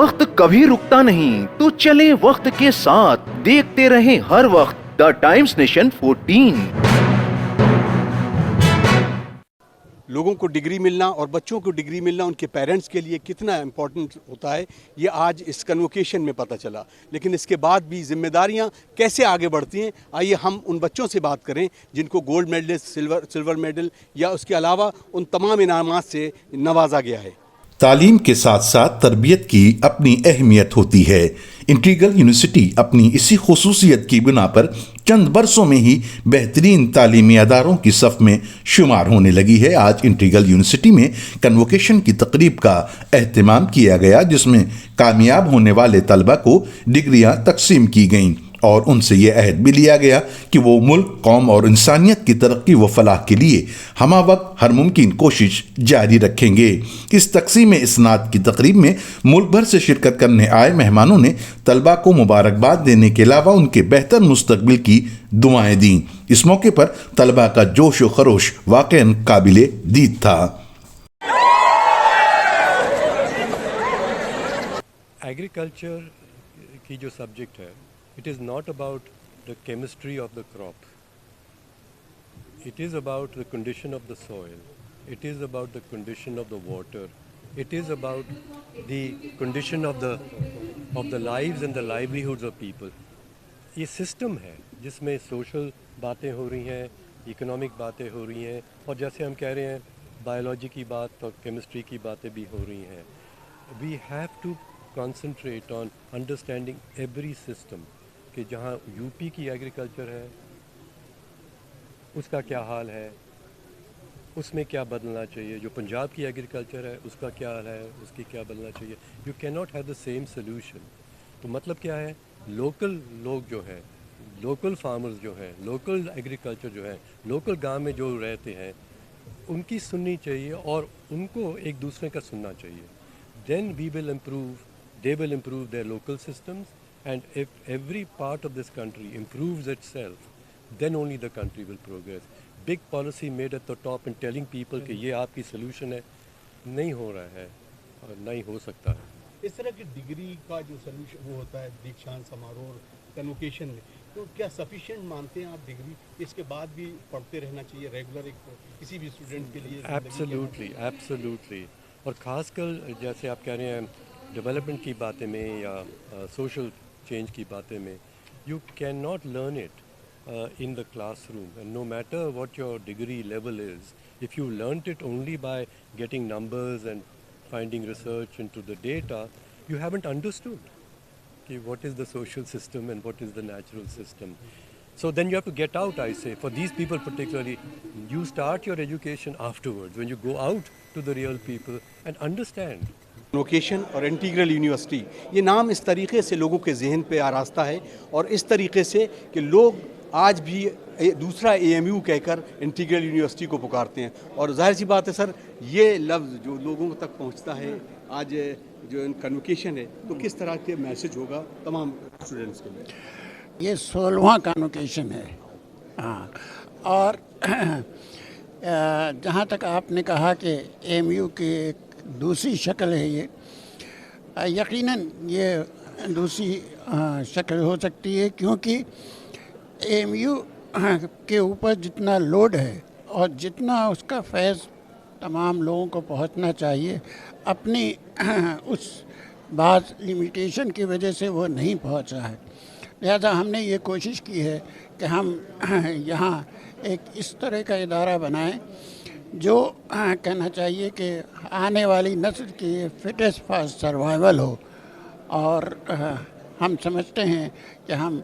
वक्त कभी रुकता नहीं, तो चले वक्त के साथ, देखते रहे हर वक्त द टाइम्स नेशन 14। लोगों को डिग्री मिलना और बच्चों को डिग्री मिलना उनके पेरेंट्स के लिए कितना इम्पोर्टेंट होता है, ये आज इस कन्वोकेशन में पता चला। लेकिन इसके बाद भी जिम्मेदारियां कैसे आगे बढ़ती हैं, आइए हम उन बच्चों से बात करें जिनको गोल्ड मेडलिस्ट, सिल्वर मेडल या उसके अलावा उन तमाम इनामात से नवाजा गया है। तालीम के साथ साथ तरबियत की अपनी अहमियत होती है। इंटीग्रल यूनिवर्सिटी अपनी इसी खुसूसियत की बिना पर चंद बरसों में ही बेहतरीन तालीमी अदारों की सफ में शुमार होने लगी है। आज इंटीग्रल यूनिवर्सिटी में कन्वोकेशन की तकरीब का एहतमाम किया गया, जिसमें कामयाब होने वाले तलबा को डिग्रियां तकसीम की गईं और उनसे यह अहद भी लिया गया कि वो मुल्क, कौम और इंसानियत की तरक्की व फलाह के लिए हमा वक्त हर मुमकिन कोशिश जारी रखेंगे। इस तकसीम इस्नाद की तकरीब में मुल्क भर से शिरकत करने आए मेहमानों ने तलबा को मुबारकबाद देने के अलावा उनके बेहतर मुस्तकबिल की दुआएं दी। इस मौके पर तलबा का जोश व खरोश वाकई काबिले दीद था। एग्रीकल्चर की जो सब्जेक्ट है, it is not about the chemistry of the crop. It is about the condition of the soil. It is about the condition of the water. It is about the condition of the lives and the livelihoods of people. ये system है जिसमें social बातें हो रही हैं, economic बातें हो रही हैं, और जैसे हम कह रहे हैं बायोलॉजी की बात और केमिस्ट्री की बातें भी हो रही हैं। We have to concentrate on understanding every system. कि जहाँ यूपी की एग्रीकल्चर है उसका क्या हाल है, उसमें क्या बदलना चाहिए, जो पंजाब की एग्रीकल्चर है उसका क्या हाल है, उसकी क्या बदलना चाहिए। You can not have the same solution. तो मतलब क्या है, लोकल लोग जो हैं, लोकल फार्मर्स जो हैं, लोकल एग्रीकल्चर जो है, लोकल गांव में जो रहते हैं, उनकी सुननी चाहिए और उनको एक दूसरे का सुनना चाहिए। Then we will improve, they will improve their local systems. And if every part of this country improves itself, then only the country will progress. Big policy made at the top and telling people कि ये आपकी solution है, नहीं हो रहा है और नहीं हो सकता है। इस तरह की डिग्री का जो सोल्यूशन वो होता है दीक्षांत समारोह कन्वोकेशन में, तो क्या सफिशिएंट मानते हैं आप डिग्री, इसके बाद भी पढ़ते रहना चाहिए रेगुलर एक किसी भी स्टूडेंट के लिए? Absolutely, absolutely. और ख़ासकर जैसे आप कह रहे हैं डेवलपमेंट की बातें में या सोशल चेंज की बातें में, you can not learn it in the classroom, and no matter what your degree level is, if you learn it only by getting numbers and finding research into the data, you haven't understood कि what is the social system and what is the natural system. So then you have to get out, I say. For these people particularly, you start your education afterwards, when you go out to the real people and understand. Convocation और integral university, ये नाम इस तरीके से लोगों के जहन पे आरास्ता है और इस तरीके से कि लोग आज भी दूसरा AMU कहकर इंटीग्रल यूनिवर्सिटी को पुकारते हैं। और जाहिर सी बात है सर, ये लफ्ज़ जो लोगों तक पहुंचता है आज जो कन्वोकेशन है, तो किस तरह के मैसेज होगा तमाम स्टूडेंट्स के लिए? ये 16वां कन्वोकेशन है। हाँ, और जहाँ तक आपने कहा कि AMU की एक दूसरी शक्ल है, ये यकीनन ये दूसरी शक्ल हो सकती है, क्योंकि AMU के ऊपर जितना लोड है और जितना उसका फैज़ तमाम लोगों को पहुंचना चाहिए, अपनी उस बात लिमिटेशन की वजह से वो नहीं पहुंचा है। लिहाजा हमने ये कोशिश की है कि हम यहाँ एक इस तरह का इदारा बनाएं जो कहना चाहिए कि आने वाली नस्ल की फिटेस्ट फॉर सर्वाइवल हो। और हम समझते हैं कि हम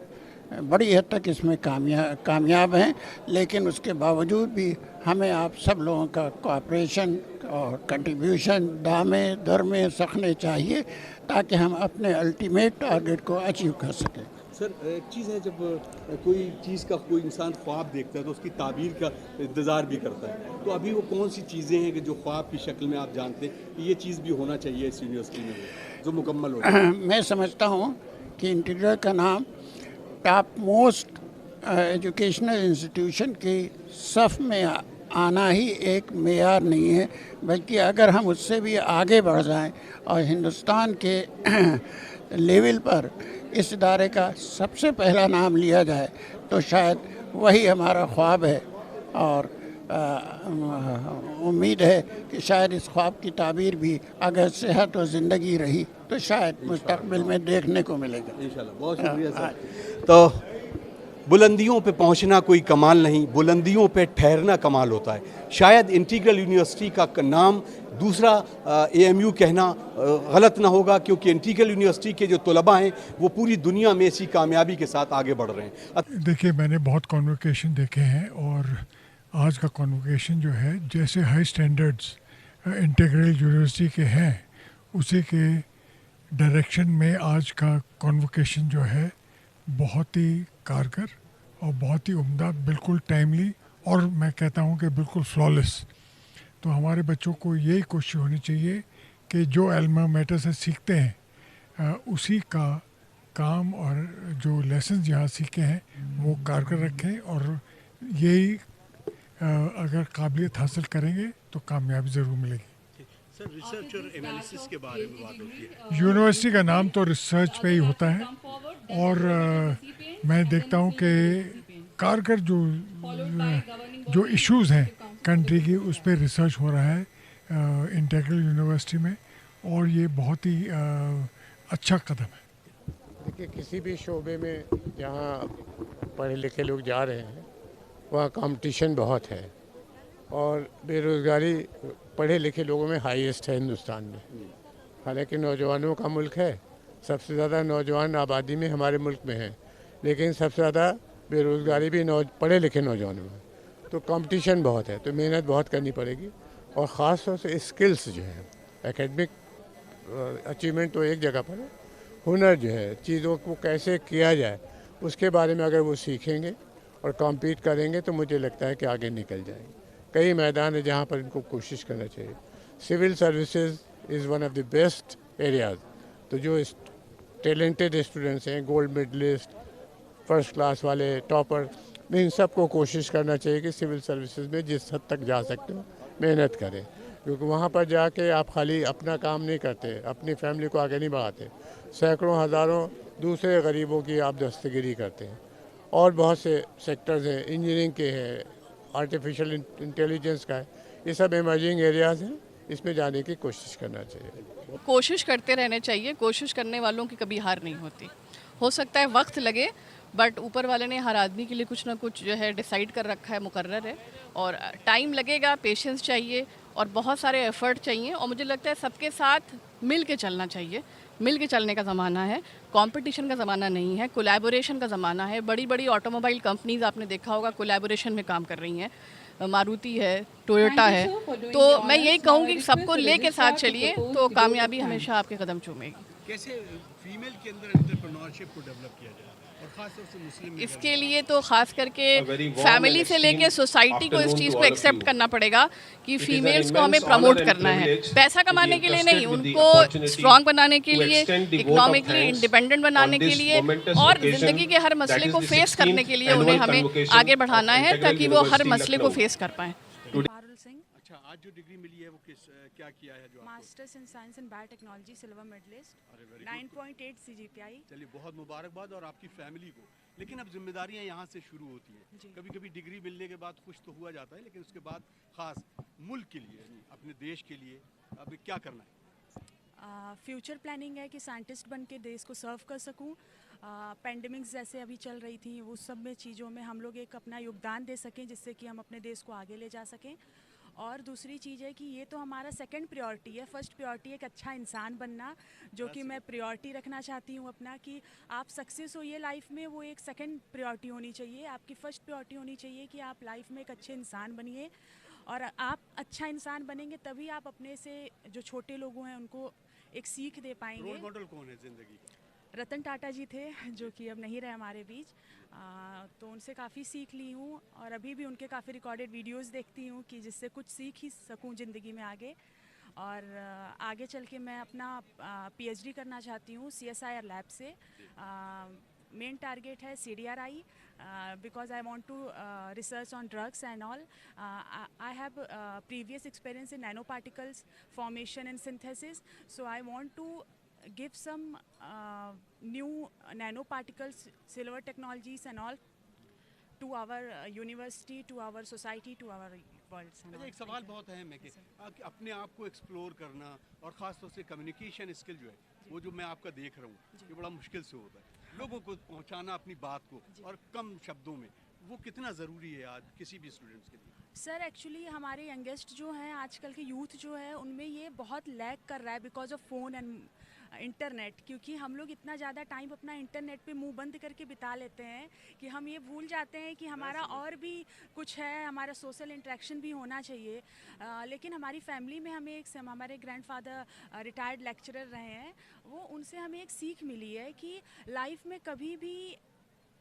बड़ी हद तक इसमें कामयाब हैं, लेकिन उसके बावजूद भी हमें आप सब लोगों का कोऑपरेशन और कंट्रीब्यूशन दामे दर में सखने चाहिए, ताकि हम अपने अल्टीमेट टारगेट को अचीव कर सकें। सर, एक चीज़ है, जब कोई चीज़ का कोई इंसान ख्वाब देखता है तो उसकी ताबीर का इंतज़ार भी करता है। तो अभी वो कौन सी चीज़ें हैं कि जो ख्वाब की शक्ल में आप जानते हैं कि ये चीज़ भी होना चाहिए इस यूनिवर्सिटी में जो मुकम्मल हो जाए? मैं समझता हूँ कि इंटीग्रल का नाम टॉप मोस्ट एजुकेशनल इंस्टीट्यूशन की सफ़ में आना ही एक मेयार नहीं है, बल्कि अगर हम उससे भी आगे बढ़ जाएं और हिंदुस्तान के लेवल पर इस इदारे का सबसे पहला नाम लिया जाए तो शायद वही हमारा ख्वाब है। और उम्मीद है कि शायद इस ख्वाब की ताबीर भी अगर सेहत और ज़िंदगी रही तो शायद मुस्तकबिल में देखने को मिलेगा। इंशाल्लाह। बहुत शुक्रिया सर। तो बुलंदियों पे पहुंचना कोई कमाल नहीं, बुलंदियों पे ठहरना कमाल होता है। शायद इंटीग्रल यूनिवर्सिटी का नाम दूसरा एएमयू कहना गलत ना होगा, क्योंकि इंटीग्रल यूनिवर्सिटी के जो तलबा हैं वो पूरी दुनिया में इसी कामयाबी के साथ आगे बढ़ रहे हैं। देखिए, मैंने बहुत कॉन्वोकेशन देखे हैं और आज का कॉन्वोकेशन जो है, जैसे हाई स्टैंडर्ड्स इंटीग्रल यूनिवर्सिटी के हैं उसी के डायरेक्शन में आज का कॉन्वोकेशन जो है बहुत ही कारगर और बहुत ही उम्दा, बिल्कुल टाइमली, और मैं कहता हूँ कि बिल्कुल फ्लॉलेस। तो हमारे बच्चों को यही कोशिश होनी चाहिए कि जो अल्मा मैटर से सीखते हैं उसी का काम और जो लेसन्स यहाँ सीखे हैं वो कारगर रखें, और यही अगर काबिलियत हासिल करेंगे तो कामयाबी ज़रूर मिलेगी। सर, रिसर्च और एनालिसिस के बारे में बात होती है। यूनिवर्सिटी का नाम तो रिसर्च पे ही होता है, और मैं देखता हूँ कि कारगर जो इश्यूज़ हैं कंट्री की, उस पर रिसर्च हो रहा है इंटीग्रल यूनिवर्सिटी में, और ये बहुत ही अच्छा कदम है। देखिए, किसी भी शोबे में जहाँ पढ़े लिखे लोग जा रहे हैं वहाँ कंपटीशन बहुत है, और बेरोज़गारी पढ़े लिखे लोगों में हाईएस्ट है हिंदुस्तान में। हालांकि नौजवानों का मुल्क है, सबसे ज़्यादा नौजवान आबादी में हमारे मुल्क में है, लेकिन सबसे ज़्यादा बेरोज़गारी भी पढ़े लिखे नौजवानों में। तो कंपटीशन बहुत है, तो मेहनत बहुत करनी पड़ेगी, और ख़ास तौर से स्किल्स जो है, एकेडमिक अचीवमेंट तो एक जगह पर है, हुनर जो है, चीज़ों को कैसे किया जाए उसके बारे में अगर वो सीखेंगे और कॉम्पीट करेंगे तो मुझे लगता है कि आगे निकल जाएंगे। कई मैदान है जहाँ पर इनको कोशिश करना चाहिए। Civil services is one of the best areas. तो जो टैलेंटेड स्टूडेंट्स हैं, गोल्ड मेडलिस्ट, फर्स्ट क्लास वाले, टॉपर, इन सबको कोशिश करना चाहिए कि सिविल सर्विसेज में जिस हद तक जा सकते हो मेहनत करें, क्योंकि वहाँ पर जाके आप खाली अपना काम नहीं करते, अपनी फैमिली को आगे नहीं बढ़ाते, सैकड़ों हज़ारों दूसरे गरीबों की आप दस्तगिरी करते हैं। और बहुत से सेक्टर्स हैं, इंजीनियरिंग के हैं, आर्टिफिशियल इंटेलिजेंस का है, ये सब इमर्जिंग एरियाज़ हैं, इसमें जाने की कोशिश करना चाहिए। कोशिश करते रहने चाहिए, कोशिश करने वालों की कभी हार नहीं होती। हो सकता है वक्त लगे, बट ऊपर वाले ने हर आदमी के लिए कुछ ना कुछ जो है डिसाइड कर रखा है, मुकर्रर है, और टाइम लगेगा, पेशेंस चाहिए और बहुत सारे एफर्ट चाहिए, और मुझे लगता है सबके साथ मिल के चलना चाहिए। मिल के चलने का ज़माना है, कंपटीशन का ज़माना नहीं है, कोलैबोरेशन का ज़माना है। बड़ी बड़ी ऑटोमोबाइल कंपनीज आपने देखा होगा कोलैबोरेशन में काम कर रही हैं, मारुति है, टोयोटा है। तो मैं यही कहूँगी कि सबको लेके साथ चलिए तो कामयाबी हमेशा आपके कदम चूमेगी। कैसे फीमेल के अंदर एंटरप्रेन्योरशिप को डेवलप किया जाए, और खास तौर से मुस्लिम? इसके लिए तो खास करके फैमिली से लेके सोसाइटी को इस चीज़ को एक्सेप्ट करना पड़ेगा कि फीमेल्स को हमें प्रमोट करना है, पैसा कमाने के लिए नहीं, उनको स्ट्रांग बनाने के लिए, इकोनॉमिकली इंडिपेंडेंट बनाने के लिए, और ज़िंदगी के हर मसले को फेस करने के लिए उन्हें हमें आगे बढ़ाना है ताकि वो हर मसले को फेस कर पाएँ। अच्छा, आज जो डिग्री मिली है वो क्या किया है? जो masters in science and biotechnology, silver medalist, 9.8 CGPI। चलिए, बहुत मुबारकबाद और आपकी फैमिली को। लेकिन अब जिम्मेदारियां यहाँ से शुरू होती हैं। कभी कभी डिग्री मिलने के बाद खुश तो हुआ जाता है, लेकिन उसके बाद खास मुल्क के लिए, अपने देश के लिए अब क्या करना है? फ्यूचर प्लानिंग है कि साइंटिस्ट बन के देश को सर्व कर सकूं। पेंडेमिक्स जैसे अभी चल रही थी, वो सब में चीज़ों में हम लोग एक अपना योगदान दे सकें, जिससे कि हम अपने देश को आगे ले जा सकें। और दूसरी चीज़ है कि ये तो हमारा सेकंड प्रायोरिटी है। फर्स्ट प्रायोरिटी एक अच्छा इंसान बनना, जो कि मैं प्रायोरिटी रखना चाहती हूँ अपना, कि आप सक्सेस होइए लाइफ में, वो एक सेकंड प्रायोरिटी होनी चाहिए। आपकी फर्स्ट प्रायोरिटी होनी चाहिए कि आप लाइफ में एक अच्छे इंसान बनिए, और आप अच्छा इंसान बनेंगे तभी आप अपने से जो छोटे लोग हैं उनको एक सीख दे पाएंगे। रोल मॉडल कौन है जिंदगी का? रतन टाटा जी थे, जो कि अब नहीं रहे हमारे बीच। तो उनसे काफ़ी सीख ली हूँ, और अभी भी उनके काफ़ी रिकॉर्डेड वीडियोस देखती हूँ कि जिससे कुछ सीख ही सकूँ ज़िंदगी में आगे। और आगे चल के मैं अपना PhD करना चाहती हूँ CSIR लैब से। मेन टारगेट है CDRI because I want to research on drugs and all. I have previous experience in nanoparticles formation and synthesis, so I want to give some new nanoparticles, silver technologies and all to our university, to our society, to our world. अच्छा, एक सवाल बहुत अहम है कि अपने आप को एक्सप्लोर करना और ख़ास तौर से कम्युनिकेशन स्किल जो है वो जो मैं आपका देख रहा हूँ ये बड़ा मुश्किल से होता है, लोगों को पहुँचाना अपनी बात को और कम शब्दों में, वो कितना ज़रूरी है आज किसी भी स्टूडेंट्स के लिए? सर एक्चुअली हमारे यंगेस्ट जो हैं आजकल के यूथ जो है उनमें ये बहुत लैग कर रहा है because of phone and internet, क्योंकि हम लोग इतना ज़्यादा टाइम अपना इंटरनेट पे मुंह बंद करके बिता लेते हैं कि हम ये भूल जाते हैं कि हमारा और भी कुछ है, हमारा सोशल इंटरेक्शन भी होना चाहिए। लेकिन हमारी फैमिली में हमें एक हमारे ग्रैंडफादर रिटायर्ड लेक्चरर रहे हैं, वो उनसे हमें एक सीख मिली है कि लाइफ में कभी भी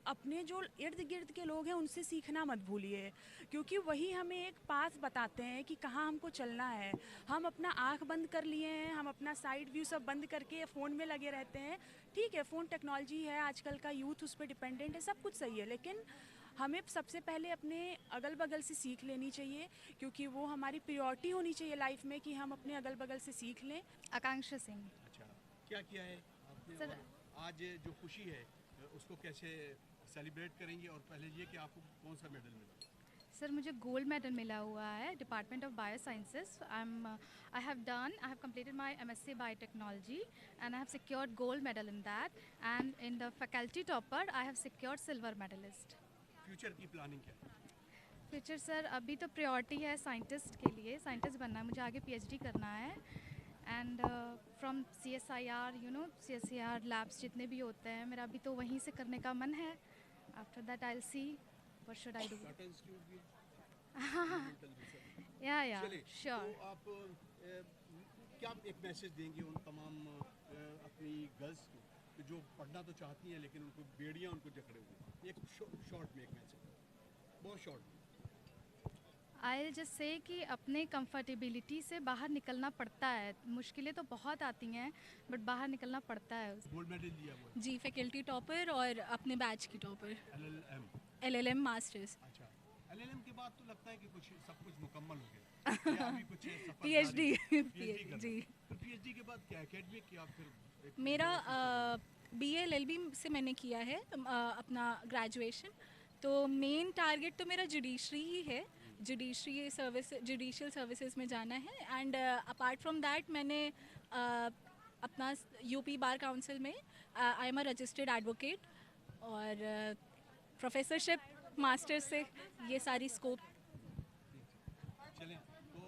अपने जो इर्द गिर्द के लोग हैं उनसे सीखना मत भूलिए, क्योंकि वही हमें एक पाथ बताते हैं कि कहाँ हमको चलना है। हम अपना आँख बंद कर लिए हैं, हम अपना साइड व्यू सब बंद करके फ़ोन में लगे रहते हैं। ठीक है, फ़ोन टेक्नोलॉजी है, आजकल का यूथ उस पर डिपेंडेंट है, सब कुछ सही है, लेकिन हमें सबसे पहले अपने अगल बगल से सीख लेनी चाहिए, क्योंकि वो हमारी प्रायोरिटी होनी चाहिए लाइफ में कि हम अपने अगल बगल से सीख लें। आकांक्षा सिंह। अच्छा, क्या किया है आपने? सर, आज जो खुशी है उसको कैसे सेलिब्रेट करेंगे, और पहले ये कि आपको कौन सा मेडल मिला? सर मुझे गोल्ड मेडल मिला हुआ है department of biosciences. I have completed my MSc Biotechnology and I have secured gold medal in that, and in the faculty topper I have secured silver medalist. Future की planning क्या है? Future sir अभी तो priority है scientist के लिए, scientist बनना है मुझे, आगे PhD करना है। And from CSIR CSIR labs जितने भी होते हैं मेरा अभी तो वहीं से करने का मन है। After that I will see what should I do. या श्योर। तो आप क्या एक मैसेज देंगे उन तमाम अपनी गर्ल्स को जो पढ़ना तो चाहती हैं लेकिन उनको बेड़ियाँ उनको जकड़े हुए? एक शॉर्ट में एक मैसेज, बहुत शॉर्ट में। आई विल जस्ट से कि अपने कंफर्टेबिलिटी से बाहर निकलना पड़ता है, मुश्किलें तो बहुत आती हैं बट बाहर निकलना पड़ता है। गोल्ड मेडल लिया हुआ जी, फैकल्टी टॉपर और अपने बैच की टॉपर। LLM masters. अच्छा, LLM के बाद तो लगता है कि कुछ सब कुछ मुकम्मल हो गया या अभी कुछ PhD जी। तो PhD के बाद क्या एकेडमिक या फिर? मेरा BA LLB से मैंने किया है अपना ग्रेजुएशन, तो मेन टारगेट तो मेरा जुडिशरी ही है, जुडिशियल सर्विसेज में जाना है। एंड अपार्ट फ्रॉम दैट मैंने अपना UP बार काउंसिल में I am a registered advocate, और प्रोफेसरशिप मास्टर्स से ये सारी स्कोप। चलें, तो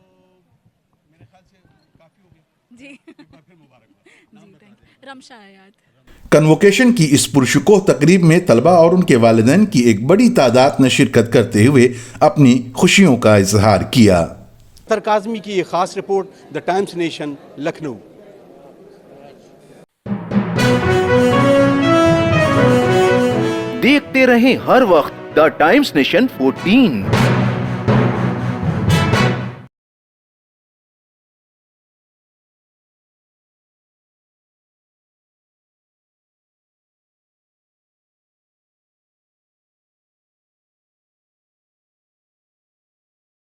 मेरे ख्याल से काफ़ी हो गया जी। एक बार फिर मुबारकबाद। जी, थैंक। रमशा आयात। कन्वोकेशन की इस पुरशुकोह तकरीब में तलबा और उनके वालिदैन की एक बड़ी तादाद ने शिरकत करते हुए अपनी खुशियों का इजहार किया। अख्तर काज़मी की एक खास report, the times nation, Lucknow. देखते रहें हर वक्त द टाइम्स नेशन 14।